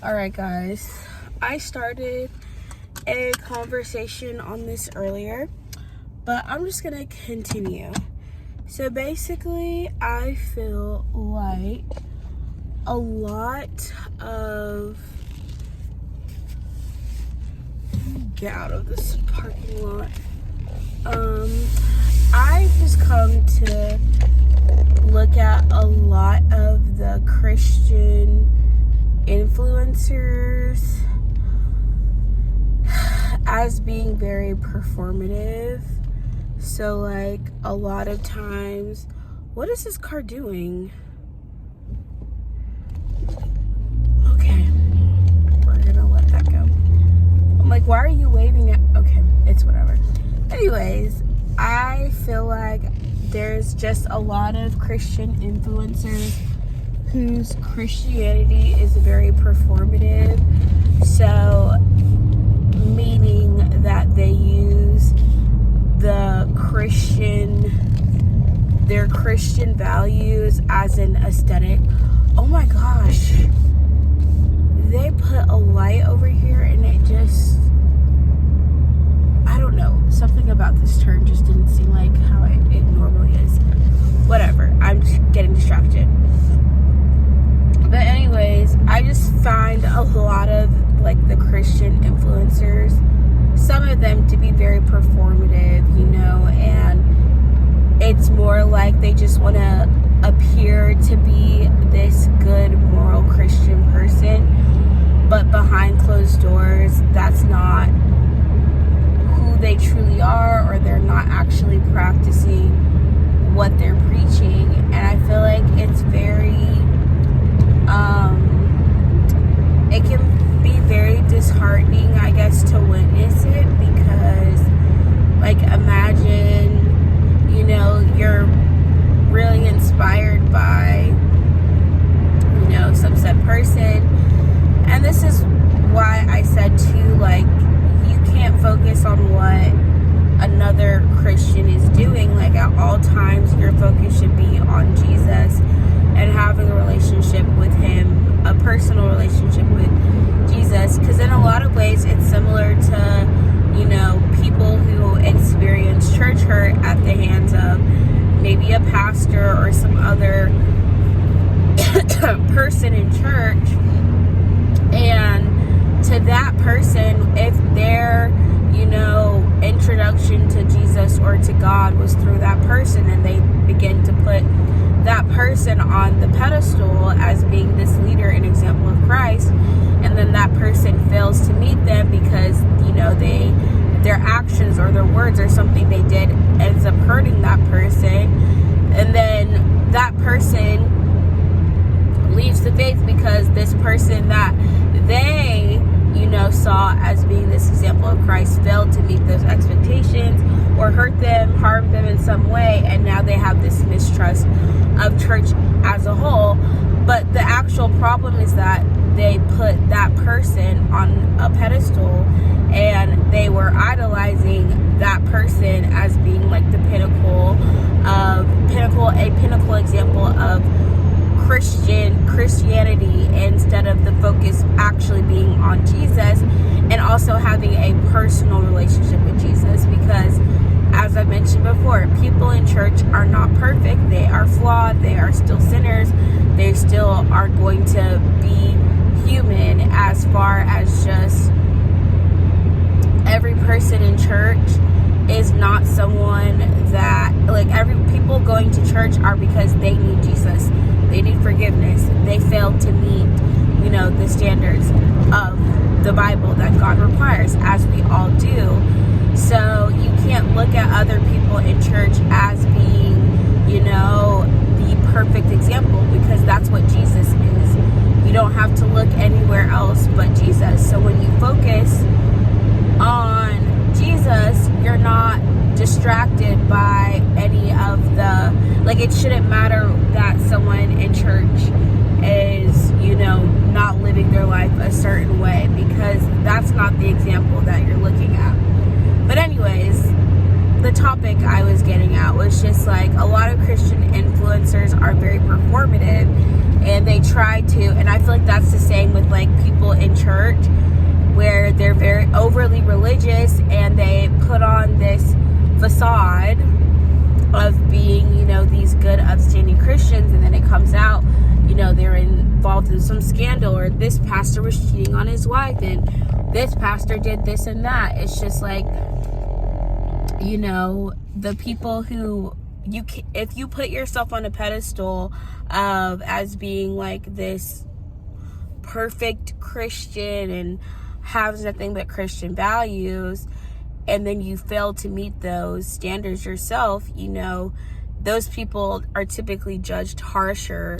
Alright guys, I started a conversation on this earlier, but I'm just gonna continue. So basically, I feel like a lot of... Get out of this parking lot. I've just come to look at a lot of the Christian influencers as being very performative. So like a lot of times, what is this car doing? Okay, we're gonna let that go. I'm like, why are you waving at? Okay, it's whatever. Anyways, I feel like there's just a lot of Christian influencers whose Christianity is very performative. So, meaning that they use their Christian values as an aesthetic. Oh my gosh. They put a light over here and it just, I don't know, something about this turn just didn't seem like how it normally is. Whatever, I'm just getting distracted. But anyways, I just find a lot of like the Christian influencers, some of them to be very performative, and it's more like they just want to appear to be this good moral Christian person, but behind closed doors, that's not who they truly are, or they're not actually practicing what they're preaching. And I feel like it's very it can be very disheartening, I guess, to witness it, because like imagine you're really inspired by some said person, and this is why I said too, like, you can't focus on what another Christian is doing. Like at all times your focus should be on Jesus and having a relationship with him, a personal relationship with Jesus, because in a lot of ways it's similar to people who experience church hurt at the hands of maybe a pastor or some other person in church. And to that person, if their introduction to Jesus or to God was through that person, and they begin to put that person on the pedestal as being this leader and example of Christ, and then that person fails to meet them because their actions or their words or something they did ends up hurting that person, and then that person leaves the faith because this person that they saw as being this example of Christ failed to meet those expectations or hurt them, harmed them in some way, and now they have this mistrust of church as a whole. But the actual problem is that they put that person on a pedestal and they were idolizing that person as being like the pinnacle example of Christianity, instead of the focus actually being on Jesus and also having a personal relationship with Jesus. Because as I mentioned before, people in church are not perfect. They are flawed. They are still sinners. They still are going to be human, as far as just every person in church is not someone that, like, every people going to church are because they need Jesus. They need forgiveness. They failed to meet, the standards of the Bible that God requires, as we all do. So you can't look at other people in church as being, the perfect example, because that's what Jesus is. You don't have to look anywhere else but Jesus. So when you focus on Jesus, you're not distracted by any of the, like, it shouldn't matter that someone in church is, not living their life a certain way, because that's not the example that you're looking at. But anyways, the topic I was getting at was just like a lot of Christian influencers are very performative, and they try to, and I feel like that's the same with like people in church where they're very overly religious and they put on this facade of being, these good, upstanding Christians, and then it comes out, they're involved in some scandal, or this pastor was cheating on his wife, and this pastor did this and that. It's just like, the people who if you put yourself on a pedestal of as being like this perfect Christian and has nothing but Christian values, and then you fail to meet those standards yourself, those people are typically judged harsher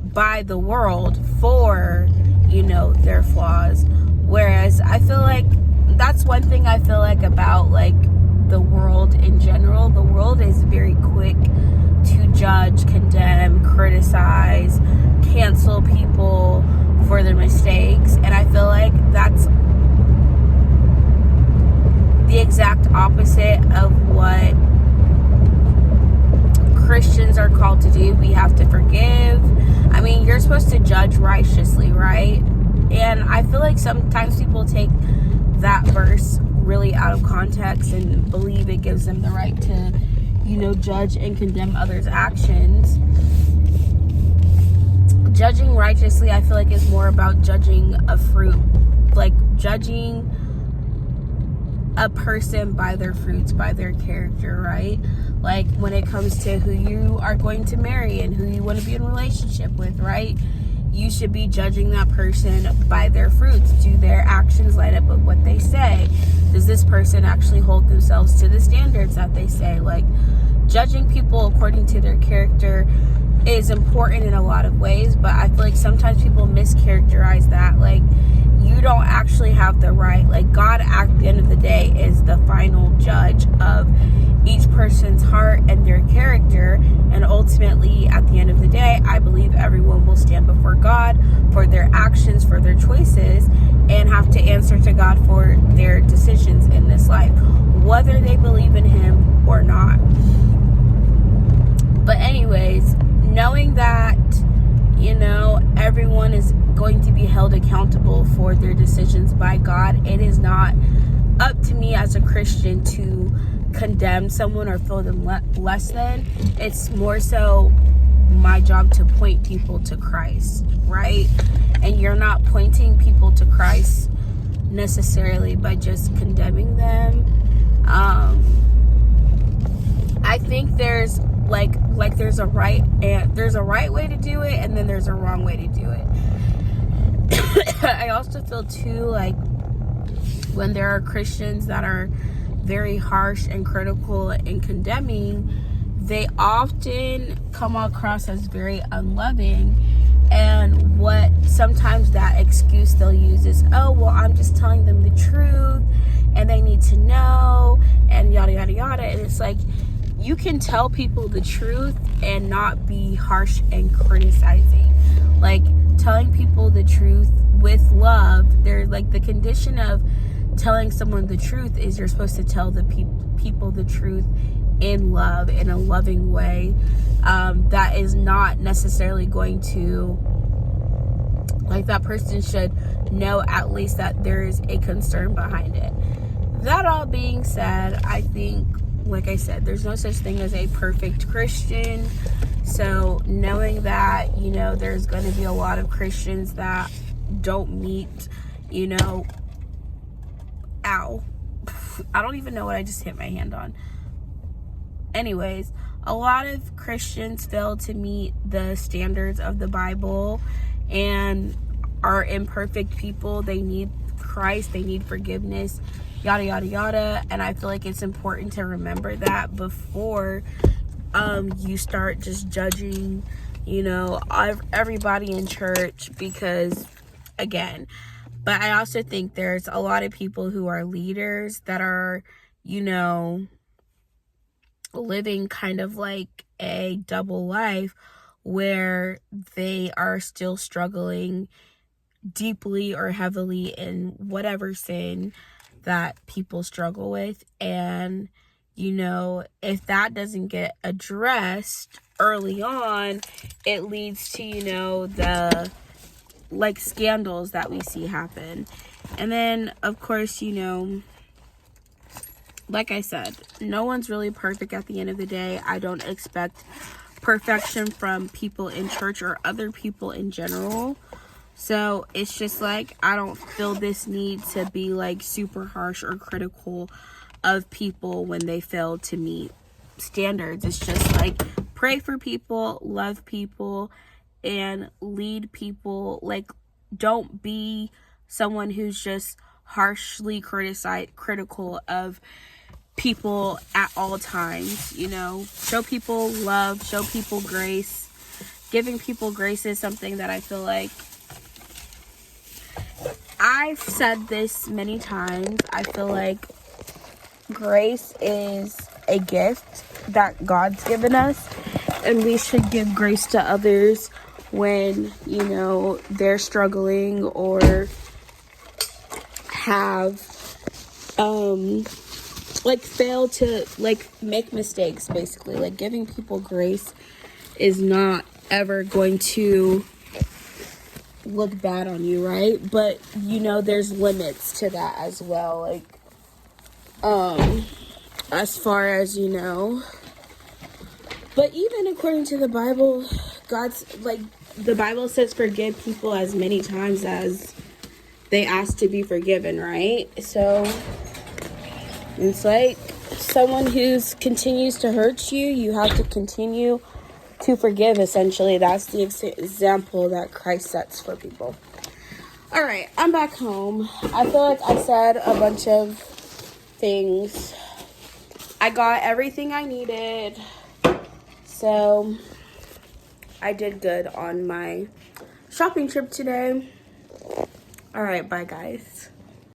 by the world for, their flaws. Whereas I feel like that's one thing I feel like about like the world in general. The world is very quick to judge, condemn, criticize, cancel people for their mistakes. And I feel like that's the exact opposite of what Christians are called to do. We have to forgive. I mean, you're supposed to judge righteously, right? And I feel like sometimes people take that verse really out of context and believe it gives them the right to, judge and condemn others' actions. Judging righteously, I feel like, is more about judging a fruit, like judging a person by their fruits, by their character, right? Like when it comes to who you are going to marry and who you want to be in a relationship with, right? You should be judging that person by their fruits. Do their actions line up with what they say? Does this person actually hold themselves to the standards that they say? Like, judging people according to their character is important in a lot of ways, but I feel like sometimes people mischaracterize that. Like, you don't actually have the right, like, God at the end of the day is the final judge of each person's heart and their character, and ultimately at the end of the day, I believe everyone will stand before God for their actions, for their choices, and have to answer to God for their decisions in this life, whether they believe in Him or not. But anyways, knowing that, everyone is going to be held accountable for their decisions by God, it is not up to me as a Christian to condemn someone or feel them less than. It's more so my job to point people to Christ, right? And you're not pointing people to Christ necessarily by just condemning them. I think there's there's a right way to do it, and then there's a wrong way to do it. I also feel too like when there are Christians that are very harsh and critical and condemning, they often come across as very unloving. And what sometimes that excuse they'll use is, oh, well, I'm just telling them the truth and they need to know, and yada, yada, yada. And it's like, you can tell people the truth and not be harsh and criticizing. Like, telling people the truth with love, there's like the condition of telling someone the truth is you're supposed to tell the people the truth in love, in a loving way. That is not necessarily going to, like, that person should know at least that there is a concern behind it. That all being said, I think, like I said, there's no such thing as a perfect Christian. So knowing that, there's going to be a lot of Christians that don't meet, ow. I don't even know what I just hit my hand on. Anyways, a lot of Christians fail to meet the standards of the Bible and are imperfect people. They need Christ. They need forgiveness, yada, yada, yada. And I feel like it's important to remember that before you start just judging, everybody in church, because, again, but I also think there's a lot of people who are leaders that are, living kind of like a double life where they are still struggling deeply or heavily in whatever sin that people struggle with. And, if that doesn't get addressed early on, it leads to, like scandals that we see happen. And then, of course, like I said, no one's really perfect at the end of the day. I don't expect perfection from people in church or other people in general. So it's just like, I don't feel this need to be like super harsh or critical of people when they fail to meet standards. It's just like, pray for people, love people, and lead people. Like, don't be someone who's just harshly critical of people at all times. Show people love, show people grace. Giving people grace is something that I feel like, I've said this many times, I feel like grace is a gift that God's given us, and we should give grace to others when, they're struggling or have, fail to, make mistakes, basically. Like, giving people grace is not ever going to look bad on you, right? But, there's limits to that as well. Like, as far as, but even according to the Bible, the Bible says forgive people as many times as they ask to be forgiven, right? So it's like, someone who continues to hurt you, you have to continue to forgive, essentially. That's the example that Christ sets for people. All right, I'm back home. I feel like I said a bunch of things. I got everything I needed. So I did good on my shopping trip today. All right, bye guys.